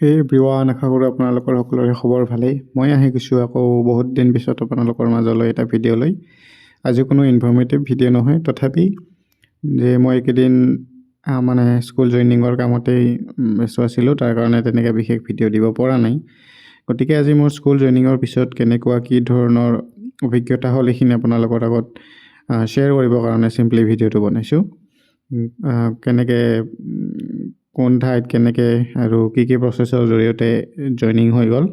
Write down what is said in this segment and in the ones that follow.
সেই এভৰিৱান, আশা কৰোঁ আপোনালোকৰ সকলোৰে খবৰ ভালেই। মই আহি গৈছোঁ আকৌ বহুত দিন পিছত আপোনালোকৰ মাজলৈ এটা ভিডিঅ' লৈ। আজি কোনো ইনফৰ্মেটিভ ভিডিঅ' নহয়, তথাপি যে মই এইকেইদিন মানে স্কুল জইনিঙৰ কামতেই ব্যস্ত আছিলোঁ, তাৰ কাৰণে তেনেকৈ বিশেষ ভিডিঅ' দিব পৰা নাই। গতিকে আজি মোৰ স্কুল জইনিঙৰ পিছত কেনেকুৱা কি ধৰণৰ অভিজ্ঞতা হ'ল এইখিনি আপোনালোকৰ আগত শ্বেয়াৰ কৰিবৰ কাৰণে চিম্পলি ভিডিঅ'টো বনাইছোঁ। কেনেকৈ কোন ঠাইত কেনেকৈ আৰু কি প্ৰচেছৰ জৰিয়তে জইনিং হৈ গ'ল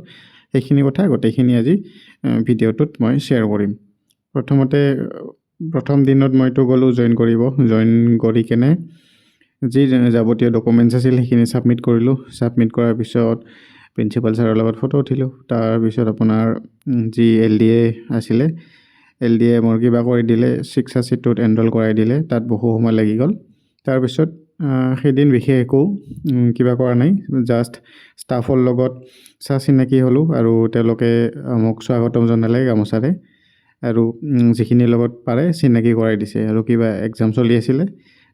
সেইখিনি কথা গোটেইখিনি আজি ভিডিঅ'টোত মই শ্বেয়াৰ কৰিম। প্ৰথম দিনত মইতো গ'লোঁ জইন কৰি কেনে যি যাৱতীয় ডকুমেণ্টছ আছিল সেইখিনি ছাবমিট কৰিলোঁ। ছাবমিট কৰাৰ পিছত প্ৰিন্সিপাল ছাৰৰ লগত ফটো উঠিলোঁ। তাৰপিছত আপোনাৰ যি LDA আছিলে, LDA মোৰ কিবা কৰি দিলে, 682ত এনৰল কৰাই দিলে। তাত বহু সময় লাগি গ'ল। তাৰপিছত সেইদিন বিশেষ একো কিবা কৰা নাই, জাষ্ট ষ্টাফৰ লগত চিনাকি হ'লোঁ আৰু তেওঁলোকে মোক স্বাগতম জনালে গামোচাৰে আৰু যিখিনিৰ লগত পাৰে চিনাকি কৰাই দিছে। আৰু কিবা এক্সাম চলি আছিলে,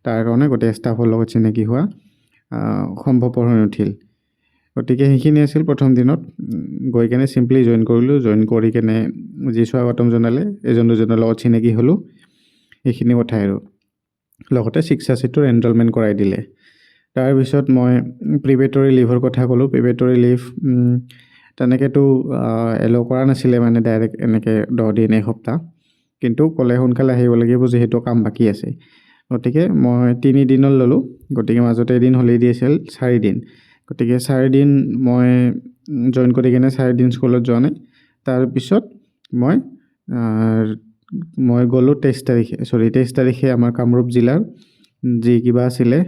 তাৰ কাৰণে গোটেই ষ্টাফৰ লগত চিনাকি হোৱা সম্ভৱপৰ হৈ নুঠিল। গতিকে সেইখিনি আছিল প্ৰথম দিনত। গৈ কেনে চিম্পলি জইন কৰিলোঁ। জইন কৰি কেনে যি স্বাগতম জনালে, এজন দুজনৰ লগত চিনাকি হ'লোঁ, সেইখিনি কথাই আৰু লগতে 682ৰ এনৰলমেণ্ট কৰাই দিলে। তাৰপিছত মই প্ৰিপেটৰী লিভৰ কথা ক'লোঁ। প্ৰিপেটৰী লিভ তেনেকৈতো এলাউ কৰা নাছিলে, মানে ডাইৰেক্ট এনেকৈ 10 দিন এসপ্তাহ, কিন্তু ক'লে সোনকালে আহিব লাগিব যিহেতু কাম বাকী আছে। গতিকে মই 3 দিনত ল'লোঁ। গতিকে মাজতে এদিন হলিডে আছিল, 4 দিন। গতিকে 4 দিন মই জইন কৰি কিনে 4 দিন স্কুলত যোৱা নাই। তাৰপিছত মই গ'লোঁ 23 তাৰিখে আমাৰ কামৰূপ জিলাৰ যি কিবা আছিলে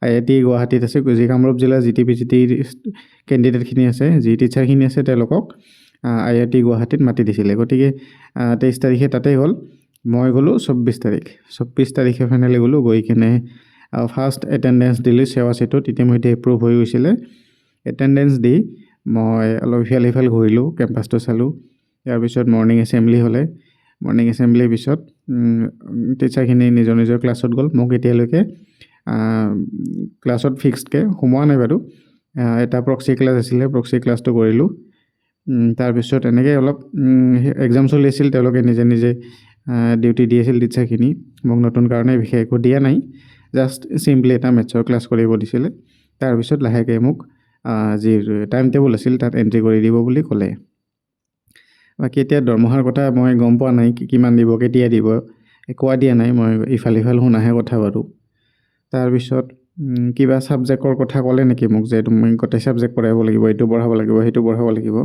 IIT গুৱাহাটীত আছে, যি কামৰূপ জিলাৰ GTPCT কেণ্ডিডেটখিনি আছে, যি টিচাৰখিনি আছে, তেওঁলোকক IIT গুৱাহাটীত মাতি দিছিলে। গতিকে 23 তাৰিখে তাতেই হ'ল। মই গ'লোঁ 24 তাৰিখে ফাইনেলি গ'লোঁ। গৈ কিনে ফাৰ্ষ্ট এটেণ্ডেঞ্চ দিলোঁ সেৱা চিটত। ইতিমধ্যে এপ্ৰুভ হৈ গৈছিলে। এটেণ্ডেঞ্চ দি মই অলপ ইফাল সিফাল ঘূৰিলোঁ, কেম্পাছটো চালোঁ। তাৰপিছত মৰ্ণিং এছেম্বলি হ'লে। মৰ্ণিং এছেম্বলিৰ পিছত টিচাৰখিনি নিজৰ নিজৰ ক্লাছত গ'ল। মোক এতিয়ালৈকে ক্লাছত ফিক্সডকৈ সোমোৱা নাই বাৰু। এটা প্ৰক্সি ক্লাছ আছিলে, প্ৰক্সি ক্লাছটো কৰিলোঁ। তাৰপিছত এনেকৈ অলপ এক্সাম চলি আছিল, তেওঁলোকে নিজে নিজে ডিউটি দি আছিল টিচাৰখিনি। মোক নতুন কাৰণে বিশেষ একো দিয়া নাই, জাষ্ট চিম্পলি এটা মেথছৰ ক্লাছ কৰিব দিছিলে। তাৰপিছত লাহেকৈ মোক যি টাইম টেবুল আছিল তাত এণ্ট্ৰি কৰি দিব বুলি ক'লে। বাকী এতিয়া দৰমহাৰ কথা মই গম পোৱা নাই, কিমান দিব, কেতিয়া দিব, কোৱা দিয়া নাই। মই ইফাল সিফাল শুনাহে কথা বাৰু। তাৰপিছত কিবা ছাবজেক্টৰ কথা ক'লে নেকি মোক, যে তুমি গোটেই ছাবজেক্ট পঢ়াব লাগিব, এইটো পঢ়াব লাগিব, সেইটো পঢ়াব লাগিব।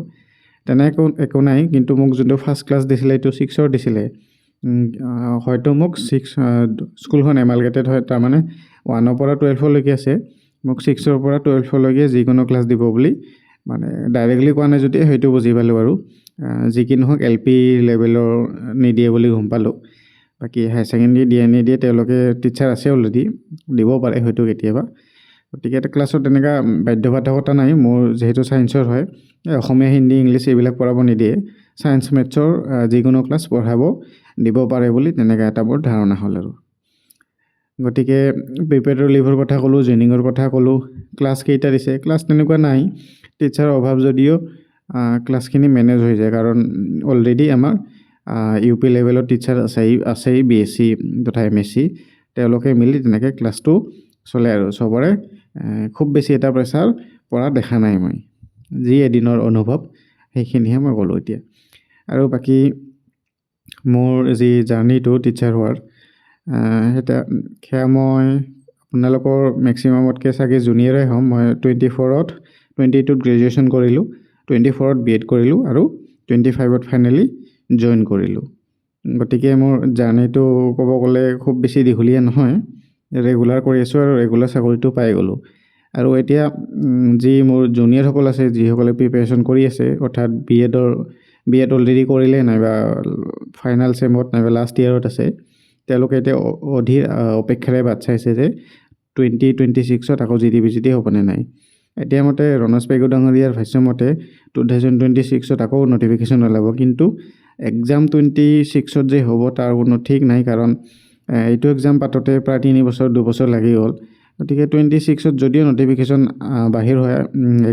তেনেকৈ একো নাই, কিন্তু মোক যোনটো ফাৰ্ষ্ট ক্লাছ দিছিলে এইটো 6ৰ দিছিলে। হয়তো মোক স্কুলখন এমালগেটেড হয়, তাৰমানে 1ৰ পৰা 12লৈকে আছে। মোক 6ৰ পৰা 12লৈকে যিকোনো ক্লাছ দিব বুলি মানে ডাইৰেক্টলি কোৱা নাই, যদি সেইটো বুজি পালোঁ আৰু যি কি নহওক LP লেভেলৰ নিদিয়ে বুলি গম পালোঁ। বাকী হায়াৰ ছেকেণ্ডেৰী দিয়ে নিদিয়ে, তেওঁলোকে টিচাৰ আছে অলৰেডি, দিব পাৰে হয়তো কেতিয়াবা। গতিকে এটা ক্লাছত তেনেকুৱা বাধ্যবাধকতা নাই। মোৰ যিহেতু ছায়েন্সৰ হয়, অসমীয়া, হিন্দী, ইংলিছ এইবিলাক পঢ়াব নিদিয়ে। ছায়েন্স মেথছৰ যিকোনো ক্লাছ পঢ়াব দিব পাৰে বুলি তেনেকৈ এটা মোৰ ধাৰণা হ'ল আৰু। গতিকে প্ৰিপেটৰী লিভৰ কথা ক'লোঁ, জইনিঙৰ কথা ক'লোঁ। ক্লাছ কেইটা দিছে, ক্লাছ তেনেকুৱা নাই। টিচাৰৰ অভাৱ যদিও ক্লাছখিনি মেনেজ হৈ যায়, কাৰণ অলৰেডি আমাৰ UP লেভেলৰ টিচাৰ আছেই, BSc তথা MSc, তেওঁলোকে মিলি তেনেকৈ ক্লাছটো চলে আৰু চবৰে খুব বেছি এটা প্ৰেছাৰ পৰা দেখা নাই মই। যি এদিনৰ অনুভৱ সেইখিনিহে মই ক'লোঁ এতিয়া। আৰু বাকী মোৰ যি জাৰ্ণিটো টিচাৰ হোৱাৰ, সেয়া মই আপোনালোকৰ মেক্সিমামতকৈ চাগে জুনিয়ৰে হ'ম। মই 22ত গ্ৰেজুৱেশ্যন কৰিলোঁ, 24ত BEd কৰিলোঁ আৰু 25ত ফাইনেলি জইন কৰিলোঁ। গতিকে মোৰ জাৰ্ণিটো ক'ব গ'লে খুব বেছি দীঘলীয়া নহয়। ৰেগুলাৰ কৰি আছোঁ আৰু ৰেগুলাৰ চাকৰিটো পাই গ'লোঁ। আৰু এতিয়া যি মোৰ জুনিয়ৰসকল আছে, যিসকলে প্ৰিপেৰেশ্যন কৰি আছে, অৰ্থাৎ BEd অলৰেডি কৰিলে, নাইবা ফাইনেল ছেমত নাইবা লাষ্ট ইয়েৰত আছে, তেওঁলোকে এতিয়া অধীৰ অপেক্ষাৰে বাট চাইছে যে 2026ত আকৌ GTPCT হ'বনে নাই। এতিয়া মতে ৰণজ পেগু ডাঙৰীয়াৰ ভাষ্যমতে 2026ত আকৌ নটিফিকেশ্যন ওলাব, কিন্তু এক্সাম 26ত যে হ'ব তাৰ কোনো ঠিক নাই। কাৰণ এইটো এক্সাম পাতোতে প্ৰায় 3 বছৰ 2 বছৰ লাগি গ'ল। গতিকে 26ত যদিও নটিফিকেশ্যন বাহিৰ হয়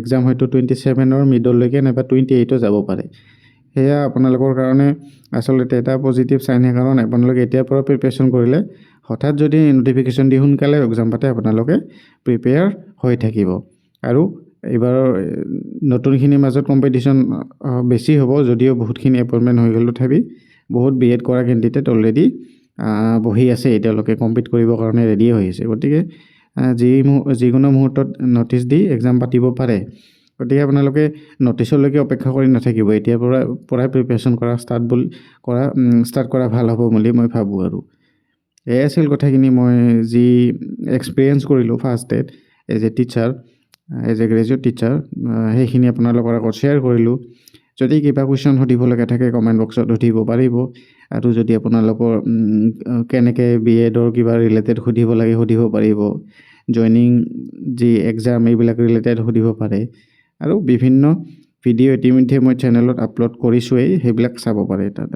এক্সাম হয়তো 27ৰ মিডলৈকে নাইবা 28ও যাব পাৰে সেয়া আপোনালোকৰ কাৰণে আচলতে এটা পজিটিভ চাইন কাৰণ আপোনালোকে এতিয়াৰ পৰা প্ৰিপেৰেশ্যন কৰিলে হঠাৎ যদি নটিফিকেশ্যন দি সোনকালে এক্সাম পাতে আপোনালোকে প্ৰিপেয়াৰ হৈ থাকিব আৰু এইবাৰ নতুনখিনিৰ মাজত কম্পিটিশ্যন বেছি হ'ব যদিও বহুতখিনি এপইণ্টমেণ্ট হৈ গ'ল তথাপি বহুত বিএড কৰা কেণ্ডিডেট অলৰেডি বহি আছে এতিয়ালৈকে কম্পিট কৰিবৰ কাৰণে ৰেডি হৈ আছে গতিকে যিকোনো মুহূৰ্তত নটিচ দি এক্সাম পাতিব পাৰে গতিকে আপোনালোকে নটিচলৈকে অপেক্ষা কৰি নাথাকিব এতিয়াৰ পৰাই প্ৰিপেৰেশ্যন ষ্টাৰ্ট কৰা ভাল হ'ব বুলি মই ভাবোঁ আৰু এই আছিল কথাখিনি মই যি এক্সপিৰিয়েঞ্চ কৰিলোঁ ফাৰ্ষ্ট ডেত as a teacher as a graduate teacher সেইখিনি আপোনালোকৰ আগত শ্বেয়াৰ কৰিলোঁ যদি কিবা কুৱেশ্যন সুধিব লগা থাকে কমেণ্ট বক্সত সুধিব পাৰিব আৰু যদি আপোনালোকৰ কেনেকৈ বিএডৰ কিবা ৰিলেটেড সুধিব লাগে সুধিব পাৰিব জইনিং যি এক্সাম এইবিলাক ৰিলেটেড সুধিব পাৰে আৰু বিভিন্ন ভিডিঅ' ইতিমধ্যে মই চেনেলত আপলোড কৰিছোঁৱেই সেইবিলাক চাব পাৰে তাত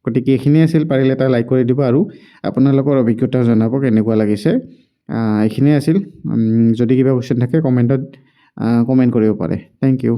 গতিকে এইখিনি আছিল পাৰিলে এটা লাইক কৰি দিব আৰু আপোনালোকৰ অভিজ্ঞতা জনাব কেনেকুৱা লাগিছে এইখিনিয়ে আছিল যদি কিবা কুৱেশ্যন থাকে কমেণ্ট কৰিব পাৰে থেংক ইউ